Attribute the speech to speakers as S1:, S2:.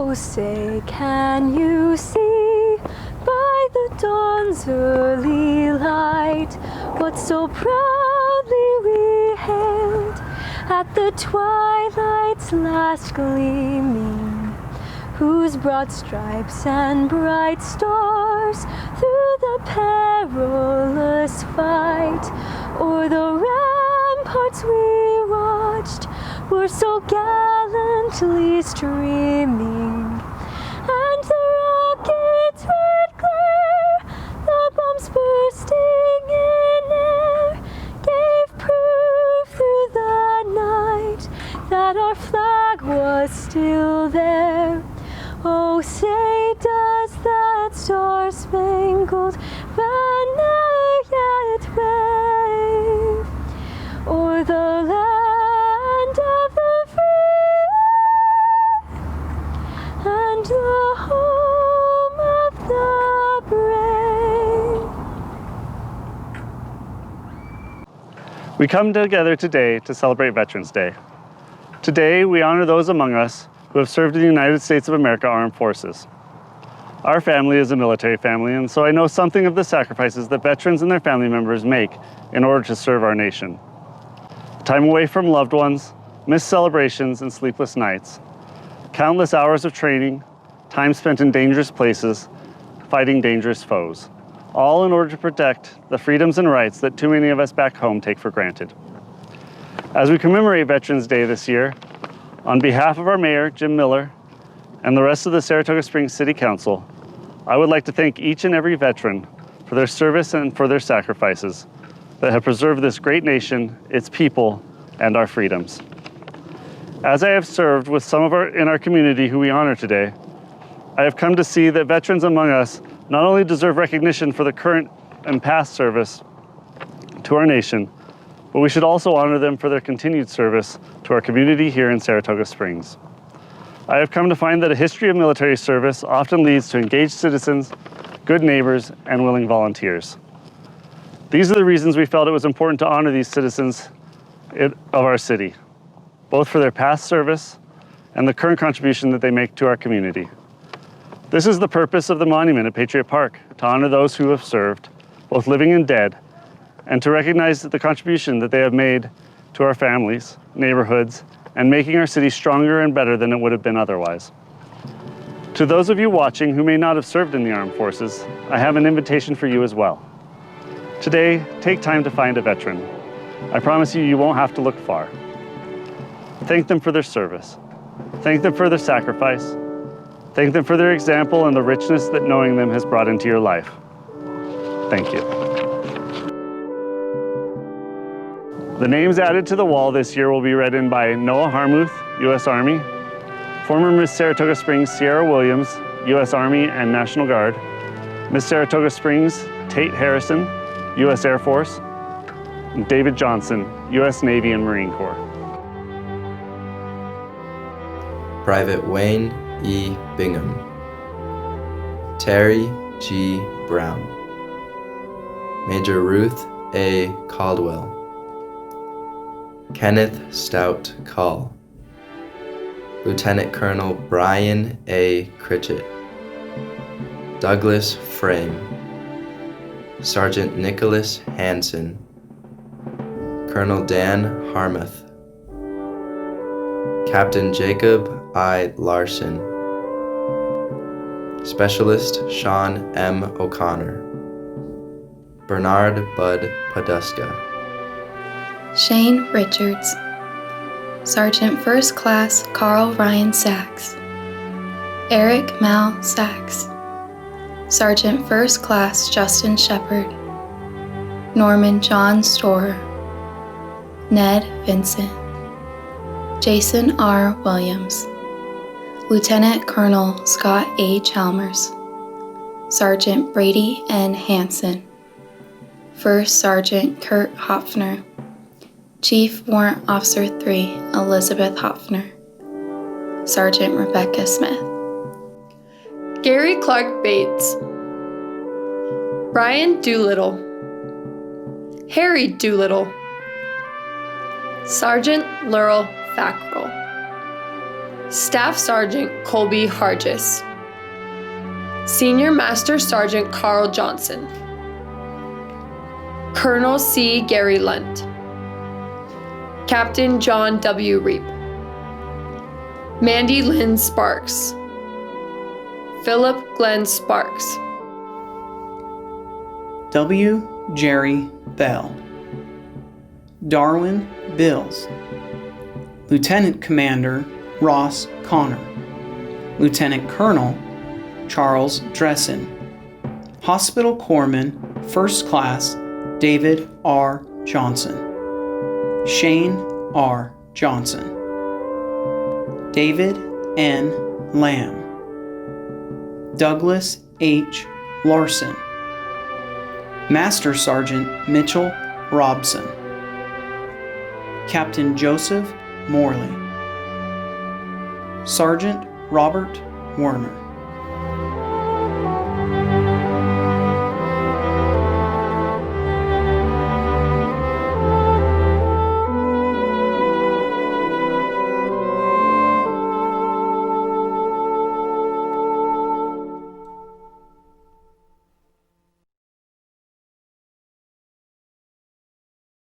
S1: Oh, say, can you see by the dawn's early light what so proudly we hailed at the twilight's last gleaming, whose broad stripes and bright stars through the perilous fight o'er the ramparts we watched were so gallantly streaming, and the rocket's red glare, the bombs bursting in air, gave proof through the night that our flag was still there. Oh, say, does that star-spangled banner yet wave o'er the land of the free and the home of the brave?
S2: We come together today to celebrate Veterans Day. Today, we honor those among us who have served in the United States of America Armed Forces. Our family is a military family, and so I know something of the sacrifices that veterans and their family members make in order to serve our nation. Time away from loved ones, missed celebrations and sleepless nights, countless hours of training, time spent in dangerous places, fighting dangerous foes, all in order to protect the freedoms and rights that too many of us back home take for granted. As we commemorate Veterans Day this year, on behalf of our mayor, Jim Miller, and the rest of the Saratoga Springs City Council, I would like to thank each and every veteran for their service and for their sacrifices that have preserved this great nation, its people, and our freedoms. As I have served with some in our community who we honor today, I have come to see that veterans among us not only deserve recognition for the current and past service to our nation, but we should also honor them for their continued service to our community here in Saratoga Springs. I have come to find that a history of military service often leads to engaged citizens, good neighbors, and willing volunteers. These are the reasons we felt it was important to honor these citizens of our city, both for their past service and the current contribution that they make to our community. This is the purpose of the monument at Patriot Park, to honor those who have served, both living and dead, and to recognize the contribution that they have made to our families, neighborhoods, and making our city stronger and better than it would have been otherwise. To those of you watching who may not have served in the armed forces, I have an invitation for you as well. Today, take time to find a veteran. I promise you, you won't have to look far. Thank them for their service. Thank them for their sacrifice. Thank them for their example and the richness that knowing them has brought into your life. Thank you. The names added to the wall this year will be read in by Noah Harmuth, U.S. Army, former Miss Saratoga Springs Sierra Williams, U.S. Army and National Guard, Miss Saratoga Springs Tate Harrison, U.S. Air Force, and David Johnson, U.S. Navy and Marine Corps.
S3: Private Wayne E. Bingham, Terry G. Brown, Major Ruth A. Caldwell, Kenneth Stout Call, Lieutenant Colonel Brian A. Critchett, Douglas Frame, Sergeant Nicholas Hanson, Colonel Dan Harmuth, Captain Jacob I. Larson, Specialist Sean M. O'Connor, Bernard Bud Poduska,
S4: Shane Richards, Sergeant First Class Carl Ryan Sachs, Eric Mal Sachs, Sergeant First Class Justin Shepard, Norman John Storer, Ned Vincent, Jason R. Williams, Lieutenant Colonel Scott A. Chalmers, Sergeant Brady N. Hansen, First Sergeant Kurt Hopfner, Chief Warrant Officer 3 Elizabeth Hopfner, Sergeant Rebecca Smith,
S5: Gary Clark Bates, Brian Doolittle, Harry Doolittle, Sergeant Laurel Fackrell, Staff Sergeant Colby Hargis, Senior Master Sergeant Carl Johnson, Colonel C. Gary Lunt, Captain John W. Reap, Mandy Lynn Sparks, Philip Glenn Sparks,
S6: W. Jerry Bell, Darwin Bills, Lieutenant Commander Ross Connor, Lieutenant Colonel Charles Dressen, Hospital Corpsman First Class David R. Johnson, Shane R. Johnson, David N. Lamb, Douglas H. Larson, Master Sergeant Mitchell Robson, Captain Joseph Morley, Sergeant Robert Werner.